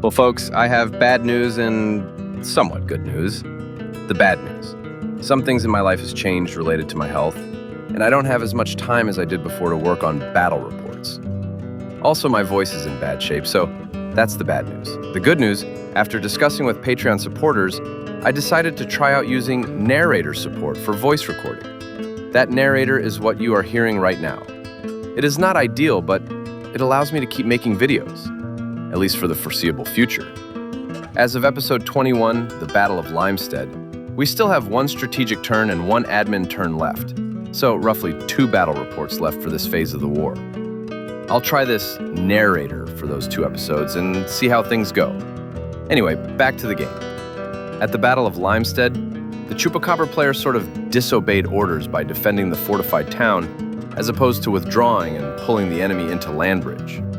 Well, folks, I have bad news and somewhat good news. The bad news. Some things in my life has changed related to my health, and I don't have as much time as I did before to work on battle reports. Also, my voice is in bad shape, so that's the bad news. The good news, after discussing with Patreon supporters, I decided to try out using narrator support for voice recording. That narrator is what you are hearing right now. It is not ideal, but it allows me to keep making videos, at least for the foreseeable future. As of episode 21, the Battle of Limestead, we still have one strategic turn and one admin turn left, so roughly 2 battle reports left for this phase of the war. I'll try this narrator for those 2 episodes and see how things go. Anyway, back to the game. At the Battle of Limestead, the Chupacabra player sort of disobeyed orders by defending the fortified town, as opposed to withdrawing and pulling the enemy into Landbridge.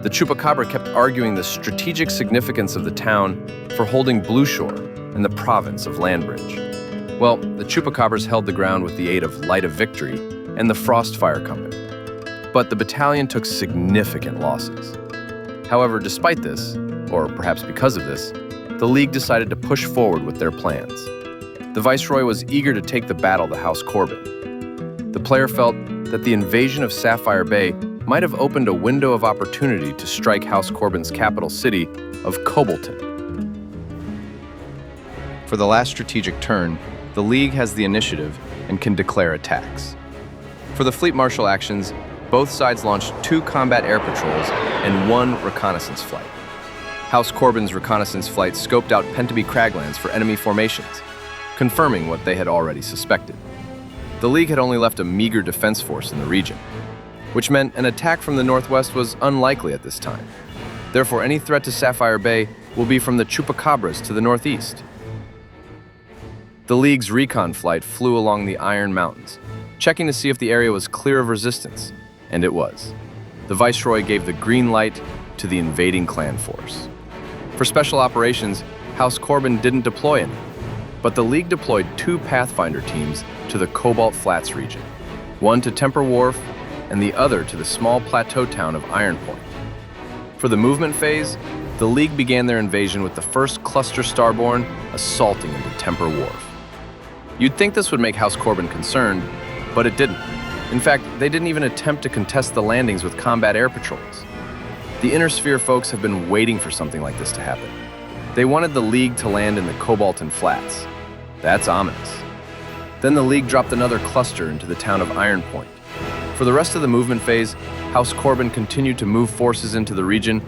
The Chupacabra kept arguing the strategic significance of the town for holding Blueshore in the province of Landbridge. Well, the Chupacabras held the ground with the aid of Light of Victory and the Frostfire Company, but the battalion took significant losses. However, despite this, or perhaps because of this, the League decided to push forward with their plans. The Viceroy was eager to take the battle to House Corbin. The player felt that the invasion of Sapphire Bay might have opened a window of opportunity to strike House Corbin's capital city of Cobalton. For the last strategic turn, the League has the initiative and can declare attacks. For the fleet marshal actions, both sides launched 2 combat air patrols and 1 reconnaissance flight. House Corbin's reconnaissance flight scoped out Pentabee Craglands for enemy formations, confirming what they had already suspected. The League had only left a meager defense force in the region, which meant an attack from the northwest was unlikely at this time. Therefore, any threat to Sapphire Bay will be from the Chupacabras to the northeast. The League's recon flight flew along the Iron Mountains, checking to see if the area was clear of resistance, and it was. The Viceroy gave the green light to the invading clan force. For special operations, House Corbin didn't deploy any, but the League deployed 2 Pathfinder teams to the Cobalt Flats region, one to Temper Wharf and the other to the small plateau town of Iron Point. For the movement phase, the League began their invasion with the 1st Cluster Starborn assaulting into Temper Wharf. You'd think this would make House Corbin concerned, but it didn't. In fact, they didn't even attempt to contest the landings with combat air patrols. The Inner Sphere folks have been waiting for something like this to happen. They wanted the League to land in the Cobalton Flats. That's ominous. Then the League dropped another cluster into the town of Iron Point. For the rest of the movement phase, House Corbin continued to move forces into the region,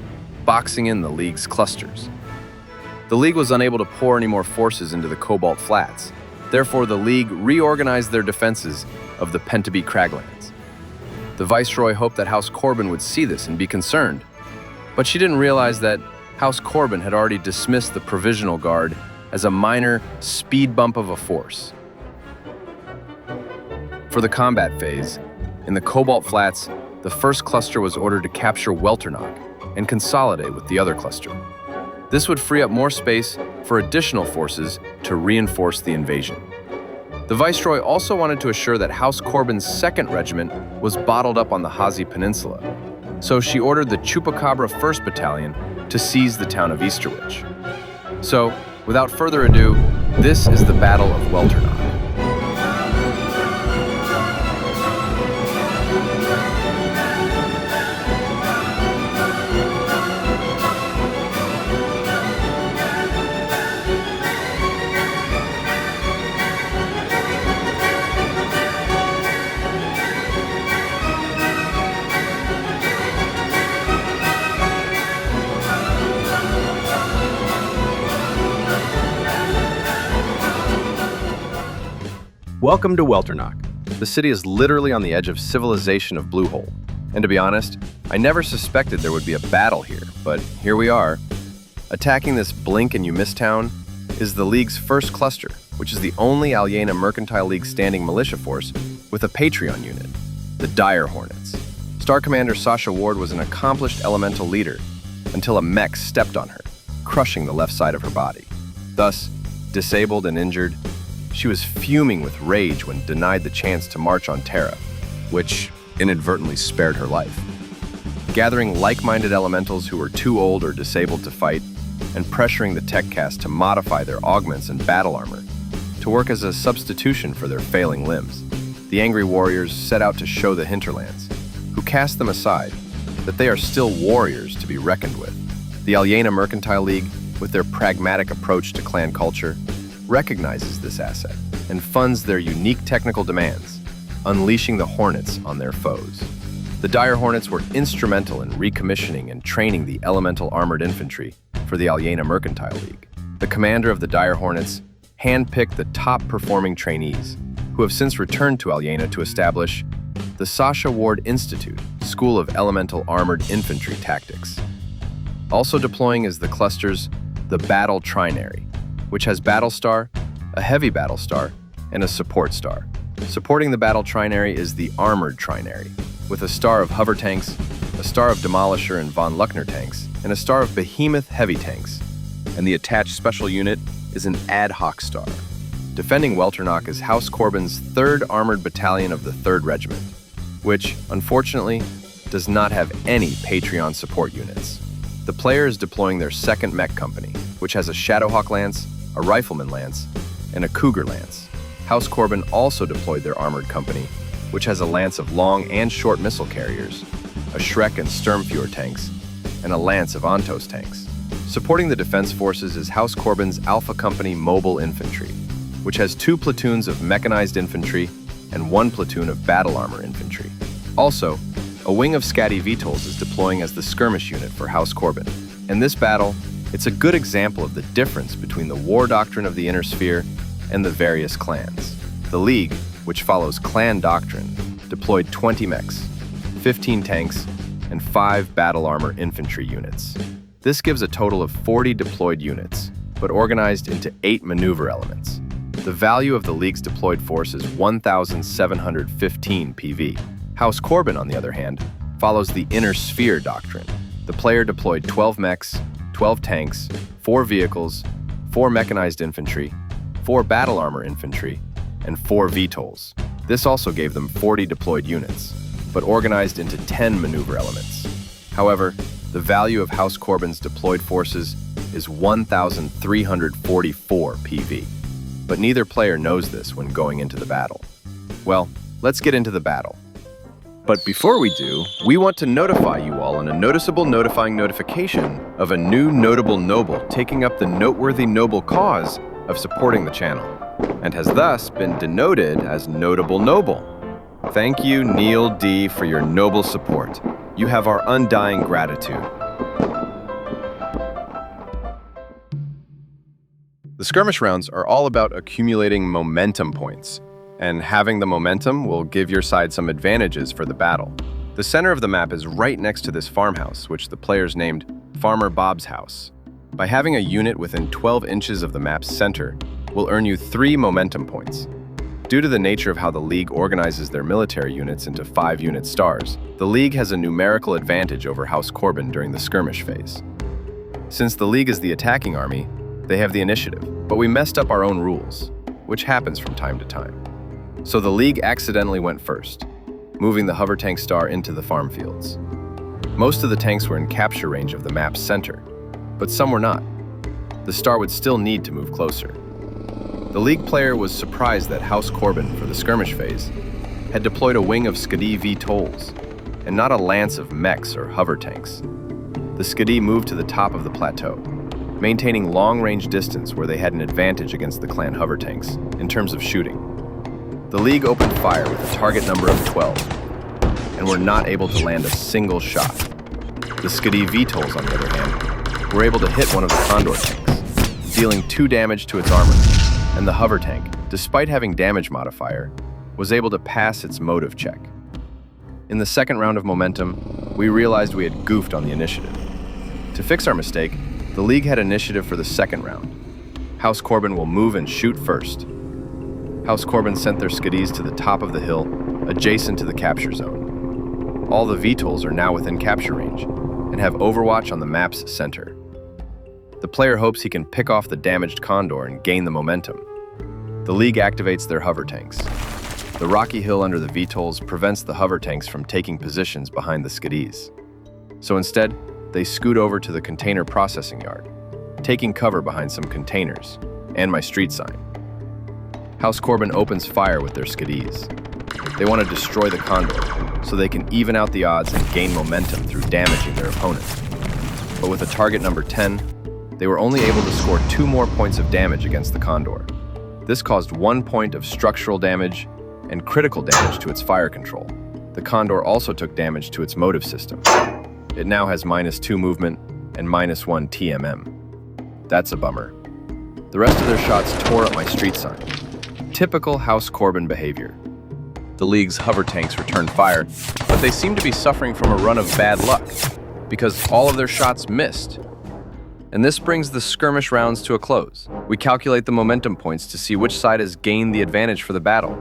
boxing in the League's clusters. The League was unable to pour any more forces into the Cobalt Flats. Therefore, the League reorganized their defenses of the Pentabee Craglands. The Viceroy hoped that House Corbin would see this and be concerned, but she didn't realize that House Corbin had already dismissed the Provisional Guard as a minor speed bump of a force. For the combat phase, in the Cobalt Flats, the 1st cluster was ordered to capture Welternock and consolidate with the other cluster. This would free up more space for additional forces to reinforce the invasion. The Viceroy also wanted to assure that House Corbin's 2nd Regiment was bottled up on the Hazi Peninsula, so she ordered the Chupacabra 1st Battalion to seize the town of Easterwich. So, without further ado, this is the Battle of Welternock. Welcome to Welternock. The city is literally on the edge of civilization of Bluehole. And to be honest, I never suspected there would be a battle here, but here we are. Attacking this blink and you miss town is the League's 1st cluster, which is the only Alyina Mercantile League standing militia force with a Patreon unit, the Dire Hornets. Star Commander Sasha Ward was an accomplished elemental leader until a mech stepped on her, crushing the left side of her body. Thus, disabled and injured, she was fuming with rage when denied the chance to march on Terra, which inadvertently spared her life. Gathering like-minded elementals who were too old or disabled to fight, and pressuring the tech cast to modify their augments and battle armor to work as a substitution for their failing limbs. The angry warriors set out to show the Hinterlands, who cast them aside, that they are still warriors to be reckoned with. The Alyina Mercantile League, with their pragmatic approach to clan culture, recognizes this asset and funds their unique technical demands, unleashing the Hornets on their foes. The Dire Hornets were instrumental in recommissioning and training the elemental armored infantry for the Alyina Mercantile League. The commander of the Dire Hornets handpicked the top-performing trainees, who have since returned to Alyina to establish the Sasha Ward Institute, School of Elemental Armored Infantry Tactics. Also deploying is the cluster's the Battle Trinary, which has Battle Star, a Heavy Battle Star, and a Support Star. Supporting the Battle Trinary is the Armored Trinary, with a star of hover tanks, a star of Demolisher and Von Luckner tanks, and a star of Behemoth heavy tanks. And the attached special unit is an ad hoc star. Defending Welternach is House Corbin's 3rd Armored Battalion of the 3rd Regiment, which, unfortunately, does not have any Patreon support units. The player is deploying their 2nd Mech Company, which has a Shadowhawk Lance, a Rifleman Lance, and a Cougar Lance. House Corbin also deployed their Armored Company, which has a lance of long and short missile carriers, a Shrek and Sturmfuhrer tanks, and a lance of Ontos tanks. Supporting the defense forces is House Corbin's Alpha Company Mobile Infantry, which has 2 platoons of mechanized infantry and 1 platoon of battle armor infantry. Also, a wing of Scatty VTOLs is deploying as the Skirmish unit for House Corbin. In this battle, it's a good example of the difference between the war doctrine of the Inner Sphere and the various clans. The League, which follows clan doctrine, deployed 20 mechs, 15 tanks, and 5 battle armor infantry units. This gives a total of 40 deployed units, but organized into 8 maneuver elements. The value of the League's deployed force is 1,715 PV. House Corbin, on the other hand, follows the Inner Sphere doctrine. The player deployed 12 mechs, 12 tanks, 4 vehicles, 4 mechanized infantry, 4 battle armor infantry, and 4 VTOLs. This also gave them 40 deployed units, but organized into 10 maneuver elements. However, the value of House Corbin's deployed forces is 1,344 PV. But neither player knows this when going into the battle. Well, let's get into the battle. But before we do, we want to notify you all on a noticeable notifying notification of a new notable noble taking up the noteworthy noble cause of supporting the channel, and has thus been denoted as Notable Noble. Thank you, Neil D., for your noble support. You have our undying gratitude. The skirmish rounds are all about accumulating momentum points, and having the momentum will give your side some advantages for the battle. The center of the map is right next to this farmhouse, which the players named Farmer Bob's House. By having a unit within 12 inches of the map's center, will earn you 3 momentum points. Due to the nature of how the League organizes their military units into 5-unit stars, the League has a numerical advantage over House Corbin during the skirmish phase. Since the League is the attacking army, they have the initiative, but we messed up our own rules, which happens from time to time. So the League accidentally went first, moving the hover tank star into the farm fields. Most of the tanks were in capture range of the map's center, but some were not. The star would still need to move closer. The League player was surprised that House Corbin, for the skirmish phase, had deployed a wing of Skadi VTOLs, and not a lance of mechs or hover tanks. The Skadi moved to the top of the plateau, maintaining long-range distance where they had an advantage against the clan hover tanks in terms of shooting. The League opened fire with a target number of 12, and were not able to land a single shot. The Skadi VTOLs, on the other hand, were able to hit one of the Condor tanks, dealing 2 damage to its armor, and the hover tank, despite having damage modifier, was able to pass its motive check. In the second round of momentum, we realized we had goofed on the initiative. To fix our mistake, the League had initiative for the second round. House Corbin will move and shoot first. House Corbin sent their Skadis to the top of the hill, adjacent to the capture zone. All the VTOLs are now within capture range, and have overwatch on the map's center. The player hopes he can pick off the damaged Condor and gain the momentum. The League activates their hover tanks. The rocky hill under the VTOLs prevents the hover tanks from taking positions behind the Skadis. So instead, they scoot over to the container processing yard, taking cover behind some containers and my street sign. House Corbin opens fire with their Skadis. They want to destroy the Condor so they can even out the odds and gain momentum through damaging their opponent. But with a target number 10, they were only able to score 2 more points of damage against the Condor. This caused 1 point of structural damage and critical damage to its fire control. The Condor also took damage to its motive system. It now has -2 movement and -1 TMM. That's a bummer. The rest of their shots tore up my street sign. Typical House Corbin behavior. The League's hover tanks returned fire, but they seem to be suffering from a run of bad luck, because all of their shots missed. And this brings the skirmish rounds to a close. We calculate the momentum points to see which side has gained the advantage for the battle.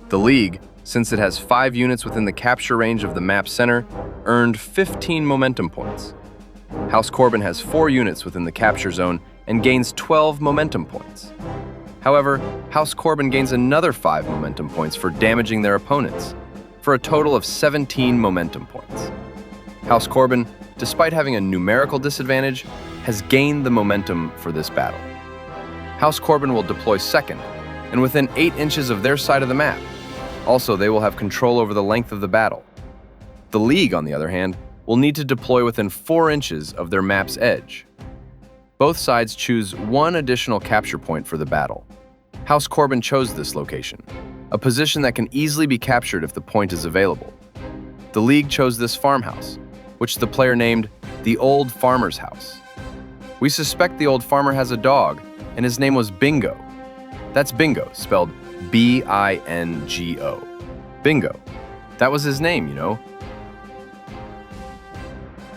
The League, since it has 5 units within the capture range of the map center, earned 15 momentum points. House Corbin has 4 units within the capture zone and gains 12 momentum points. However, House Corbin gains another 5 momentum points for damaging their opponents, for a total of 17 momentum points. House Corbin, despite having a numerical disadvantage, has gained the momentum for this battle. House Corbin will deploy second, and within 8 inches of their side of the map. Also, they will have control over the length of the battle. The League, on the other hand, will need to deploy within 4 inches of their map's edge. Both sides choose 1 additional capture point for the battle. House Corbin chose this location, a position that can easily be captured if the point is available. The League chose this farmhouse, which the player named the Old Farmer's House. We suspect the old farmer has a dog, and his name was Bingo. That's Bingo, spelled B-I-N-G-O. Bingo. That was his name, you know.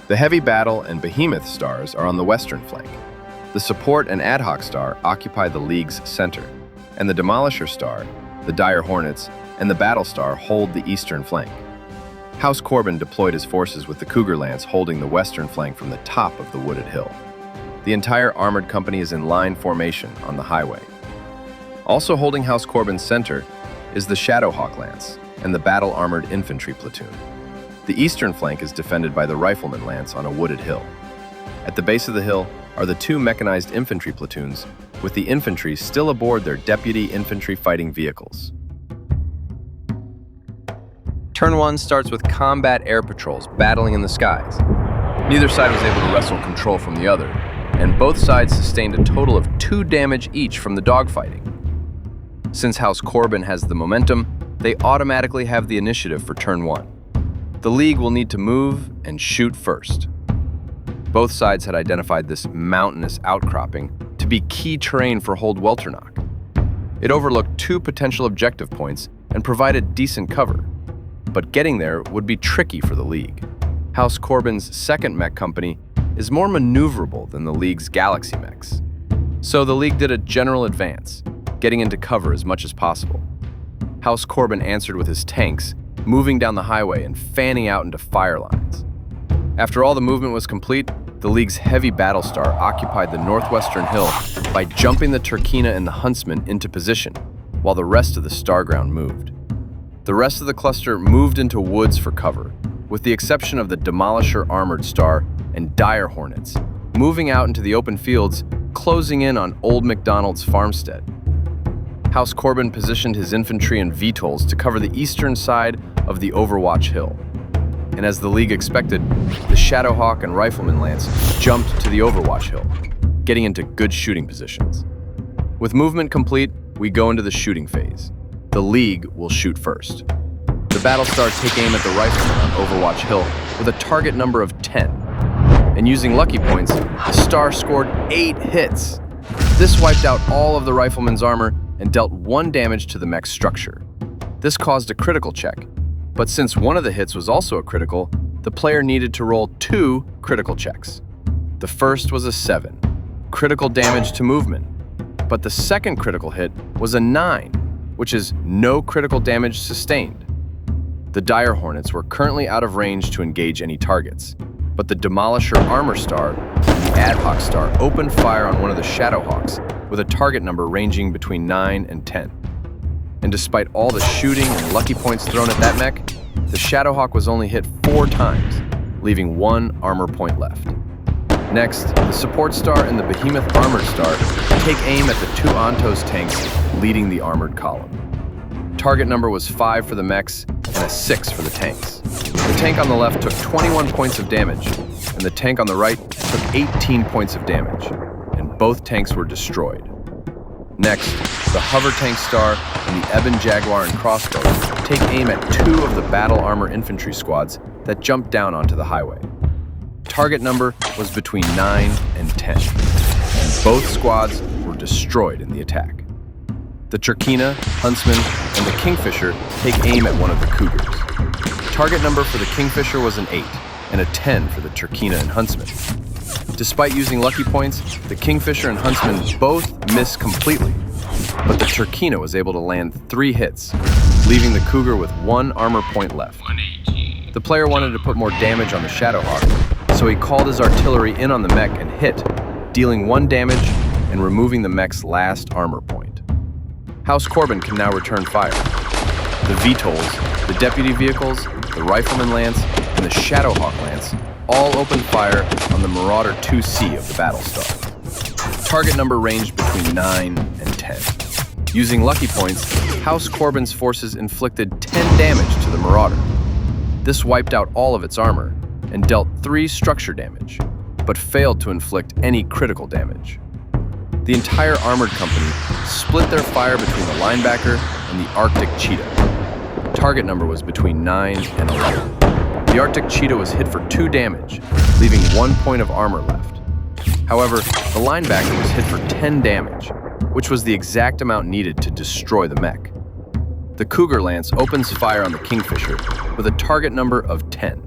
The Heavy Battle and Behemoth stars are on the western flank. The Support and Ad Hoc star occupy the League's center, and the Demolisher star, the Dire Hornets, and the Battle star hold the eastern flank. House Corbin deployed his forces with the Cougar Lance holding the western flank from the top of the wooded hill. The entire armored company is in line formation on the highway. Also holding House Corbin's center is the Shadowhawk Lance and the Battle Armored Infantry Platoon. The eastern flank is defended by the Rifleman Lance on a wooded hill. At the base of the hill are the 2 mechanized infantry platoons, with the infantry still aboard their deputy infantry fighting vehicles. Turn 1 starts with combat air patrols battling in the skies. Neither side was able to wrestle control from the other, and both sides sustained a total of 2 damage each from the dogfighting. Since House Corbin has the momentum, they automatically have the initiative for turn 1. The League will need to move and shoot first. Both sides had identified this mountainous outcropping to be key terrain for Hold Welternock. It overlooked 2 potential objective points and provided decent cover, but getting there would be tricky for the League. House Corbin's second mech company is more maneuverable than the League's Galaxy mechs. So the League did a general advance, getting into cover as much as possible. House Corbin answered with his tanks, moving down the highway and fanning out into fire lines. After all the movement was complete, the League's Heavy Battle Star occupied the northwestern hill by jumping the Turkina and the Huntsman into position, while the rest of the Starground moved. The rest of the cluster moved into woods for cover, with the exception of the Demolisher Armored Star and Dire Hornets, moving out into the open fields, closing in on Old MacDonald's farmstead. House Corbin positioned his infantry and VTOLs to cover the eastern side of the Overwatch Hill. And as the League expected, the Shadowhawk and Rifleman Lance jumped to the Overwatch Hill, getting into good shooting positions. With movement complete, we go into the shooting phase. The League will shoot first. The Battlestar take aim at the Rifleman on Overwatch Hill with a target number of 10. And using lucky points, the Star scored 8 hits. This wiped out all of the Rifleman's armor and dealt 1 damage to the mech's structure. This caused a critical check, but since one of the hits was also a critical, the player needed to roll 2 critical checks. The first was a 7, critical damage to movement, but the second critical hit was a 9, which is no critical damage sustained. The Dire Hornets were currently out of range to engage any targets, but the Demolisher Armor Star and the Ad Hoc Star opened fire on one of the Shadowhawks with a target number ranging between 9 and 10. And despite all the shooting and lucky points thrown at that mech, the Shadowhawk was only hit 4 times, leaving 1 armor point left. Next, the Support Star and the Behemoth Armored Star take aim at the two Ontos tanks leading the armored column. Target number was 5 for the mechs and a 6 for the tanks. The tank on the left took 21 points of damage, and the tank on the right took 18 points of damage, and both tanks were destroyed. Next, the Hover Tank Star and the Ebon Jaguar and Crossbow take aim at 2 of the Battle Armor Infantry squads that jumped down onto the highway. Target number was between 9 and 10, and both squads were destroyed in the attack. The Turkina, Huntsman, and the Kingfisher take aim at one of the Cougars. Target number for the Kingfisher was an 8, and a 10 for the Turkina and Huntsman. Despite using lucky points, the Kingfisher and Huntsman both missed completely, but the Turkina was able to land 3 hits, leaving the Cougar with 1 armor point left. The player wanted to put more damage on the Shadowhawk, so he called his artillery in on the mech and hit, dealing 1 damage and removing the mech's last armor point. House Corbin can now return fire. The VTOLs, the Deputy Vehicles, the Rifleman Lance, and the Shadowhawk Lance all opened fire on the Marauder 2C of the Battlestar. Target number ranged between 9 and 10. Using lucky points, House Corbin's forces inflicted 10 damage to the Marauder. This wiped out all of its armor and dealt 3 structure damage, but failed to inflict any critical damage. The entire armored company split their fire between the Linebacker and the Arctic Cheetah. Target number was between 9 and 11. The Arctic Cheetah was hit for 2 damage, leaving 1 point of armor left. However, the Linebacker was hit for 10 damage, which was the exact amount needed to destroy the mech. The Cougar Lance opens fire on the Kingfisher with a target number of 10,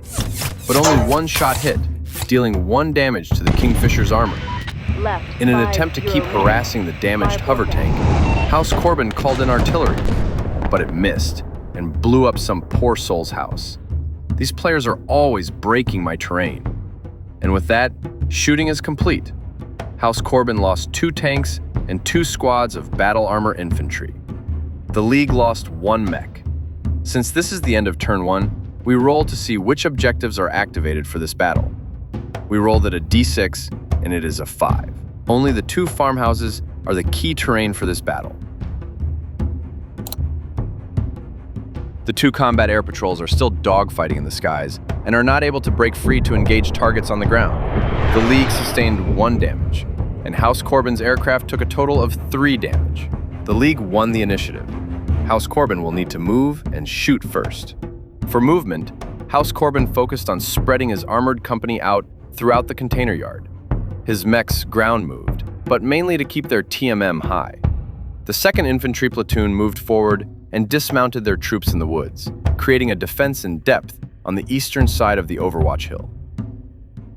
but only 1 shot hit, dealing 1 damage to the Kingfisher's armor. In an attempt to keep harassing the damaged hover tank, House Corbin called in artillery, but it missed and blew up some poor soul's house. These players are always breaking my terrain. And with that, shooting is complete. House Corbin lost 2 tanks and 2 squads of battle armor infantry. The League lost 1 mech. Since this is the end of turn 1, we roll to see which objectives are activated for this battle. We rolled at a d6, and it is a 5. Only the 2 farmhouses are the key terrain for this battle. The 2 combat air patrols are still dogfighting in the skies and are not able to break free to engage targets on the ground. The League sustained 1 damage, and House Corbin's aircraft took a total of 3 damage. The League won the initiative. House Corbin will need to move and shoot first. For movement, House Corbin focused on spreading his armored company out throughout the container yard. His mechs ground moved, but mainly to keep their TMM high. The 2nd Infantry Platoon moved forward and dismounted their troops in the woods, creating a defense in depth on the eastern side of the Overwatch Hill.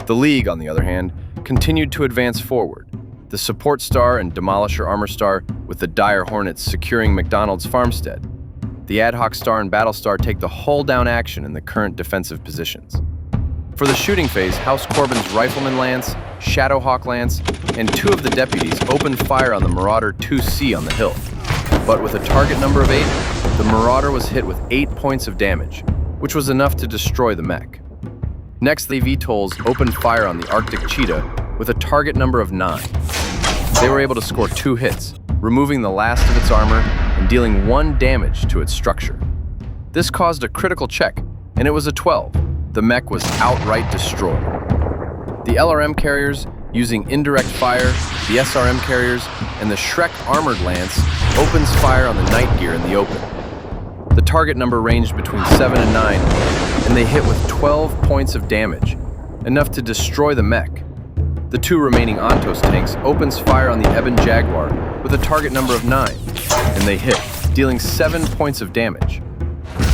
The League, on the other hand, continued to advance forward, the Support Star and Demolisher Armor Star with the Dire Hornets securing McDonald's farmstead. The Ad Hoc Star and Battlestar take the hull-down action in the current defensive positions. For the shooting phase, House Corbin's Rifleman Lance, Shadowhawk Lance, and 2 of the deputies opened fire on the Marauder 2C on the hill. But with a target number of 8, the Marauder was hit with 8 points of damage, which was enough to destroy the mech. Next, the VTOLs opened fire on the Arctic Cheetah with a target number of 9. They were able to score 2 hits, removing the last of its armor and dealing 1 damage to its structure. This caused a critical check, and it was a 12. The mech was outright destroyed. The LRM carriers, using indirect fire, the SRM carriers, and the Shrek Armored Lance opens fire on the Night Gear in the open. The target number ranged between 7 and 9, and they hit with 12 points of damage, enough to destroy the mech. The 2 remaining Ontos tanks opens fire on the Ebon Jaguar with a target number of 9, and they hit, dealing 7 points of damage.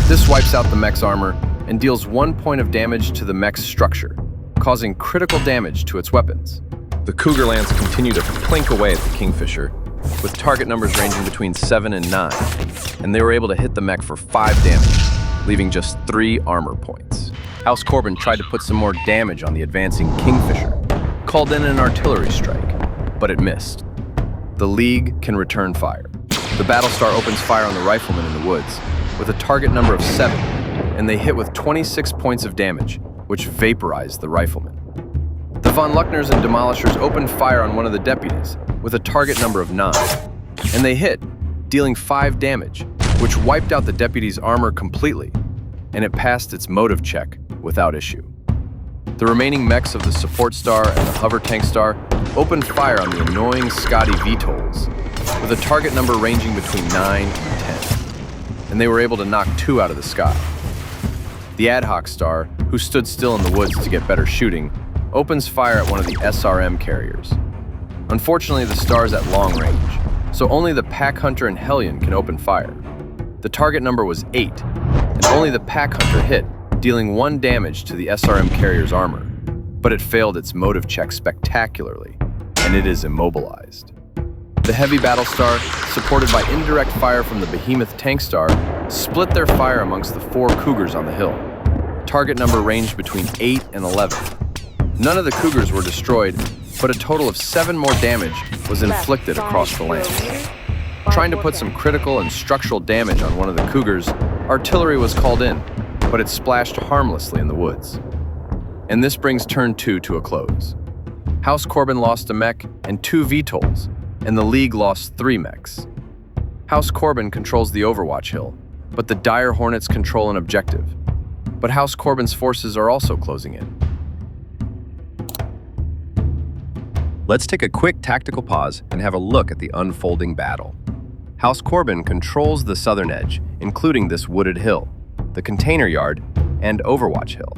This wipes out the mech's armor and deals 1 point of damage to the mech's structure, causing critical damage to its weapons. The Cougar Lance continued to plink away at the Kingfisher, with target numbers ranging between 7 and 9, and they were able to hit the mech for 5 damage, leaving just 3 armor points. House Corbin tried to put some more damage on the advancing Kingfisher, called in an artillery strike, but it missed. The League can return fire. The Battlestar opens fire on the Riflemen in the woods, with a target number of 7, and they hit with 26 points of damage, which vaporized the Riflemen. The von Luckners and Demolishers opened fire on one of the deputies with a target number of 9, and they hit, dealing 5 damage, which wiped out the deputy's armor completely, and it passed its motive check without issue. The remaining mechs of the support star and the hover tank star opened fire on the annoying Scotty VTOLs, with a target number ranging between 9 and 10, and they were able to knock 2 out of the sky. The ad hoc star, who stood still in the woods to get better shooting, opens fire at one of the SRM carriers. Unfortunately, the star is at long range, so only the Pack Hunter and Hellion can open fire. The target number was 8, and only the Pack Hunter hit, dealing 1 damage to the SRM carrier's armor, but it failed its motive check spectacularly, and it is immobilized. The heavy battle star, supported by indirect fire from the behemoth tank star, split their fire amongst the 4 Cougars on the hill. Target number ranged between 8 and 11. None of the Cougars were destroyed, but a total of 7 more damage was inflicted across the land. Trying to put some critical and structural damage on one of the Cougars, artillery was called in, but it splashed harmlessly in the woods. And this brings turn 2 to a close. House Corbin lost a mech and 2 VTOLs, and the League lost 3 mechs. House Corbin controls the Overwatch Hill, but the Dire Hornets control an objective. But House Corbin's forces are also closing in. Let's take a quick tactical pause and have a look at the unfolding battle. House Corbin controls the southern edge, including this wooded hill, the Container Yard, and Overwatch Hill.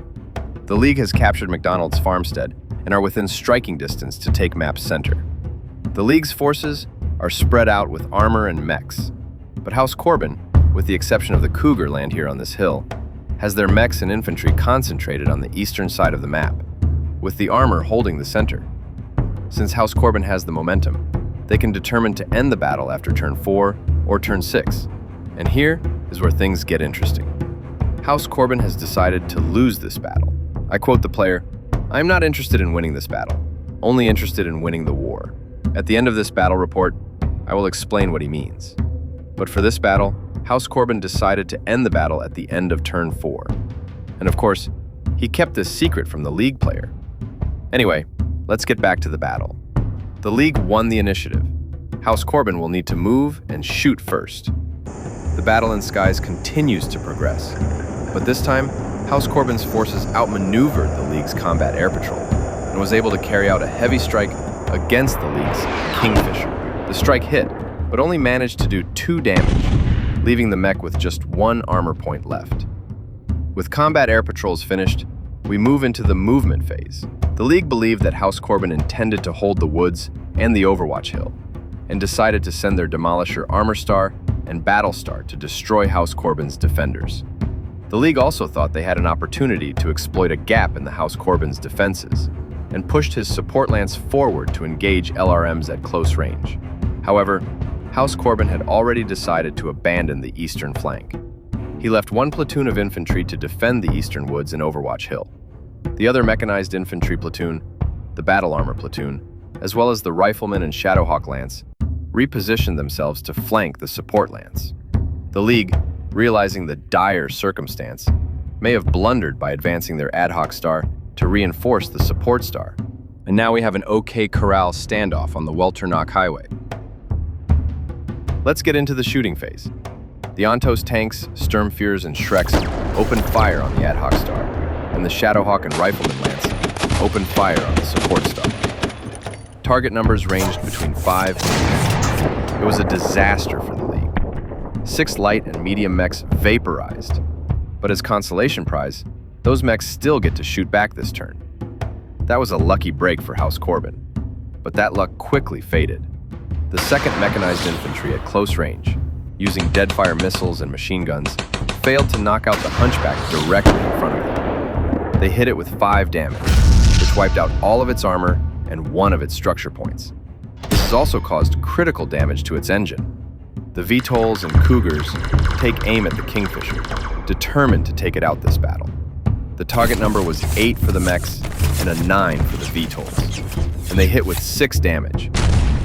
The League has captured McDonald's farmstead and are within striking distance to take map's center. The League's forces are spread out with armor and mechs, but House Corbin, with the exception of the Cougar land here on this hill, has their mechs and infantry concentrated on the eastern side of the map, with the armor holding the center. Since House Corbin has the momentum, they can determine to end the battle after turn 4 or turn 6, and here is where things get interesting. House Corbin has decided to lose this battle. I quote the player, "I am not interested in winning this battle, only interested in winning the war." At the end of this battle report, I will explain what he means. But for this battle, House Corbin decided to end the battle at the end of turn 4. And of course, he kept this secret from the League player. Anyway, let's get back to the battle. The League won the initiative. House Corbin will need to move and shoot first. The battle in skies continues to progress, but this time, House Corbin's forces outmaneuvered the League's combat air patrol and was able to carry out a heavy strike against the League's Kingfisher. The strike hit, but only managed to do 2 damage, leaving the mech with just 1 armor point left. With combat air patrols finished, we move into the movement phase. The League believed that House Corbin intended to hold the woods and the Overwatch Hill, and decided to send their Demolisher Armor Star and Battle Star to destroy House Corbin's defenders. The League also thought they had an opportunity to exploit a gap in the House Corbin's defenses, and pushed his support lance forward to engage LRMs at close range. However, House Corbin had already decided to abandon the eastern flank. He left 1 platoon of infantry to defend the eastern woods in Overwatch Hill. The other mechanized infantry platoon, the battle armor platoon, as well as the rifleman and Shadowhawk lance, repositioned themselves to flank the support lance. The League, realizing the dire circumstance, may have blundered by advancing their ad hoc star to reinforce the support star. And now we have an OK Corral standoff on the Welternock Highway. Let's get into the shooting phase. The Ontos tanks, Sturmfears, and Shreks opened fire on the ad hoc star, and the Shadowhawk and Rifleman lance opened fire on the support star. Target numbers ranged between 5 and 10. It was a disaster for the League. 6 light and medium mechs vaporized, but as consolation prize, those mechs still get to shoot back this turn. That was a lucky break for House Corbin, but that luck quickly faded. The 2nd Mechanized Infantry at close range, using deadfire missiles and machine guns, failed to knock out the Hunchback directly in front of them. They hit it with 5 damage, which wiped out all of its armor and 1 of its structure points. This has also caused critical damage to its engine. The VTOLs and Cougars take aim at the Kingfisher, determined to take it out this battle. The target number was 8 for the mechs and a 9 for the VTOLs, and they hit with 6 damage.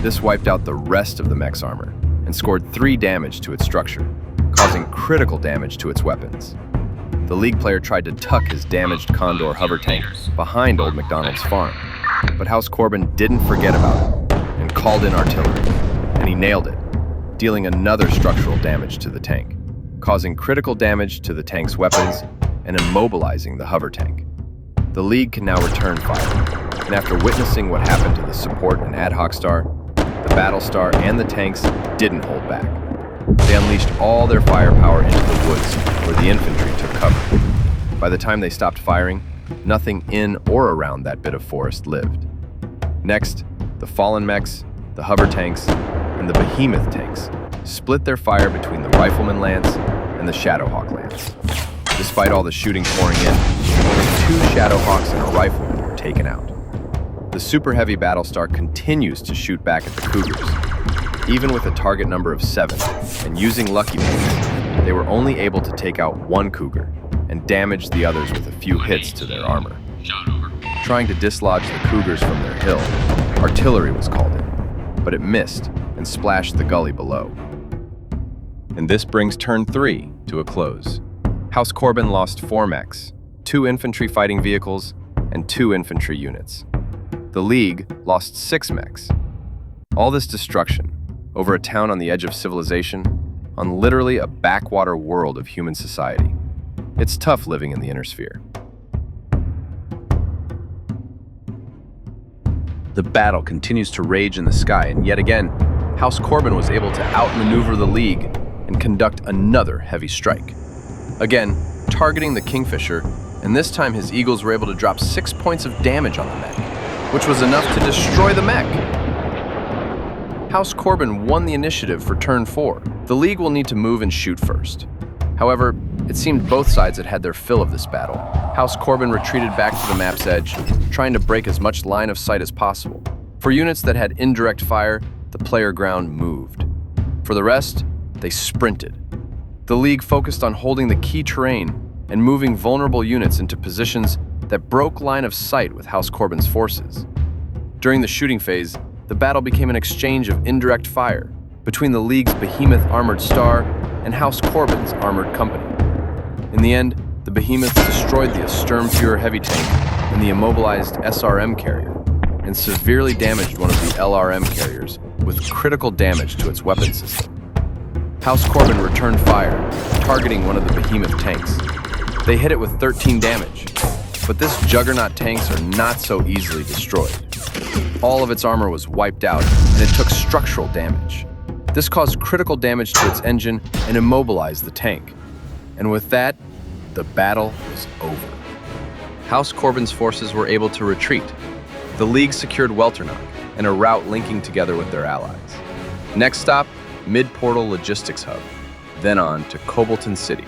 This wiped out the rest of the mech's armor and scored 3 damage to its structure, causing critical damage to its weapons. The League player tried to tuck his damaged Condor hover tank behind Old MacDonald's farm, But House Corbin didn't forget about it and called in artillery, and he nailed it, dealing another structural damage to the tank, causing critical damage to the tank's weapons and immobilizing the hover tank. The League can now return fire, and after witnessing what happened to the support and ad hoc star, the battle star and the tanks didn't hold back. They unleashed all their firepower into the woods where the infantry took cover. By the time they stopped firing, nothing in or around that bit of forest lived. Next, the fallen mechs, the hover tanks, and the behemoth tanks split their fire between the rifleman lance and the Shadowhawk lance. Despite all the shooting pouring in, only 2 Shadowhawks and a rifleman were taken out. The super heavy Battlestar continues to shoot back at the Cougars. Even with a target number of 7 and using lucky points, they were only able to take out 1 Cougar and damage the others with a few hits to their armor. Trying to dislodge the Cougars from their hill, artillery was called in, but it missed and splashed the gully below. And this brings turn 3 to a close. House Corbin lost 4 mechs, 2 infantry fighting vehicles, and 2 infantry units. The League lost 6 mechs. All this destruction over a town on the edge of civilization, on literally a backwater world of human society. It's tough living in the Inner Sphere. The battle continues to rage in the sky, and yet again, House Corbin was able to outmaneuver the League and conduct another heavy strike. Again, targeting the Kingfisher, and this time his Eagles were able to drop 6 points of damage on the mech, which was enough to destroy the mech. House Corbin won the initiative for turn 4. The League will need to move and shoot first. However, it seemed both sides had had their fill of this battle. House Corbin retreated back to the map's edge, trying to break as much line of sight as possible. For units that had indirect fire, the player ground moved. For the rest, they sprinted. The League focused on holding the key terrain and moving vulnerable units into positions that broke line of sight with House Corbin's forces. During the shooting phase, the battle became an exchange of indirect fire between the League's behemoth armored star and House Corbin's armored company. In the end, the behemoths destroyed the Sturmfuhrer heavy tank and the immobilized SRM carrier, and severely damaged one of the LRM carriers with critical damage to its weapon system. House Corbin returned fire, targeting one of the behemoth tanks. They hit it with 13 damage, but this juggernaut tanks are not so easily destroyed. All of its armor was wiped out, and it took structural damage. This caused critical damage to its engine and immobilized the tank. And with that, the battle was over. House Corbin's forces were able to retreat. The League secured Welternach and a route linking together with their allies. Next stop, Mid-Portal Logistics Hub, then on to Cobalton City.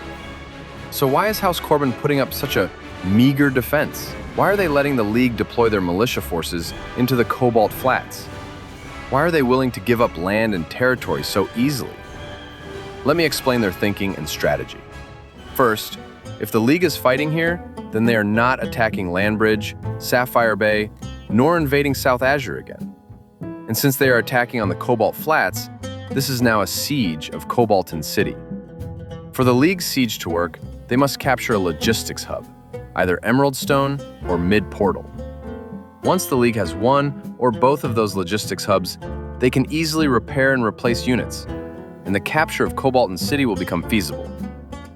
So why is House Corbin putting up such a meager defense? Why are they letting the League deploy their militia forces into the Cobalt Flats? Why are they willing to give up land and territory so easily? Let me explain their thinking and strategy. First, if the League is fighting here, then they are not attacking Landbridge, Sapphire Bay, nor invading South Azure again. And since they are attacking on the Cobalt Flats, this is now a siege of Cobalton City. For the League's siege to work, they must capture a logistics hub, either Emerald Stone or Mid-Portal. Once the League has one or both of those logistics hubs, they can easily repair and replace units, and the capture of Cobalton City will become feasible.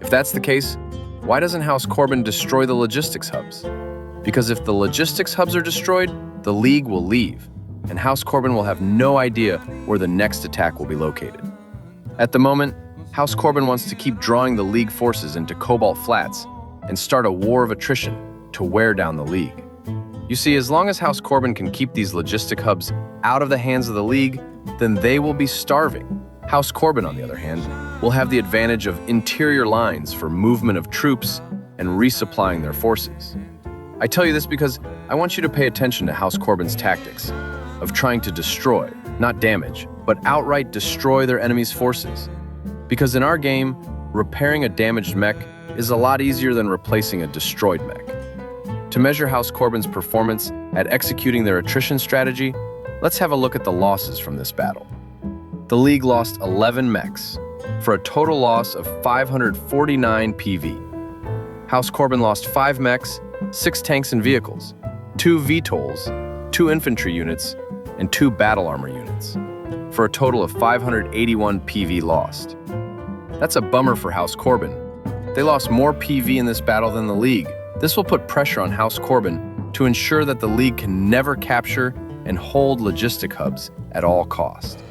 If that's the case, why doesn't House Corbin destroy the logistics hubs? Because if the logistics hubs are destroyed, the League will leave, and House Corbin will have no idea where the next attack will be located. At the moment, House Corbin wants to keep drawing the League forces into Cobalt Flats and start a war of attrition to wear down the League. You see, as long as House Corbin can keep these logistic hubs out of the hands of the League, then they will be starving. House Corbin, on the other hand, will have the advantage of interior lines for movement of troops and resupplying their forces. I tell you this because I want you to pay attention to House Corbin's tactics of trying to destroy, not damage, but outright destroy their enemy's forces. Because in our game, repairing a damaged mech is a lot easier than replacing a destroyed mech. To measure House Corbin's performance at executing their attrition strategy, let's have a look at the losses from this battle. The League lost 11 mechs, for a total loss of 549 PV. House Corbin lost 5 mechs, 6 tanks and vehicles, 2 VTOLs, 2 infantry units, and 2 battle armor units, for a total of 581 PV lost. That's a bummer for House Corbin. They lost more PV in this battle than the League. This will put pressure on House Corbin to ensure that the League can never capture and hold logistic hubs at all cost.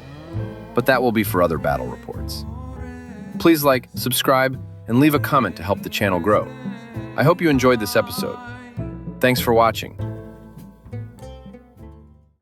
But that will be for other battle reports. Please like, subscribe, and leave a comment to help the channel grow. I hope you enjoyed this episode. Thanks for watching.